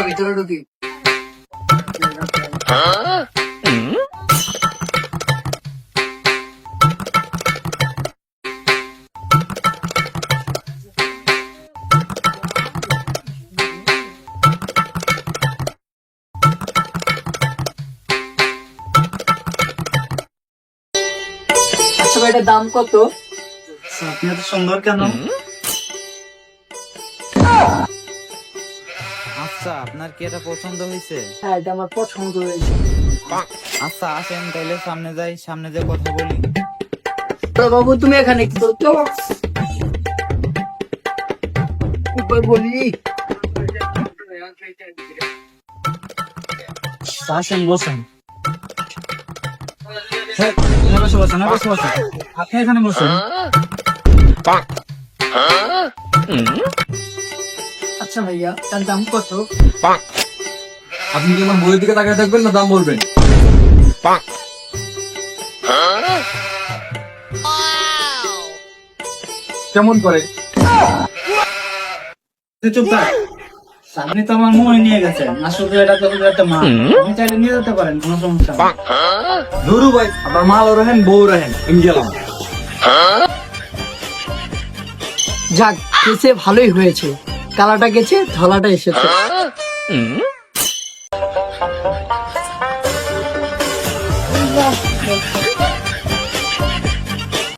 ভিতরে ঢুকি। আচ্ছা ভাই, এটার দাম কত? আপনি এত সুন্দর কেন? আচ্ছা, আপনার কি এটা পছন্দ হয়েছে? হ্যাঁ, এটা আমার পছন্দ হয়েছে। আচ্ছা আসেন তাইলে সামনে যাই, সামনে যে কথা বলি। তো বাবু, তুমি এখানে কি করছো? উপর বলি। আসেন বসেন। হ্যাঁ, এখানে বসে বসেন, বসে বসেন। আপনি এখানে বসেন। আচ্ছা ভাইয়া, তার দাম কত? আপনি কি আমার বইয়ের দিকে তাকিয়ে থাকবেন না দাম বলবেন? কেমন করে? চুপ থাক। আপনি তো আমার মোবাইল নিয়ে গেছেন, আসলে এটা তো একটা মাল, আপনি চাইলে নিয়ে যেতে পারেন, কোনো সমস্যা নেই। ধরু ভাই, আপনার মাল রাখেন, বউ রাখেন, আমি গেলাম। যাক, গেছে ভালোই হয়েছে। কালাটা গেছে, ধলাটা এসেছে।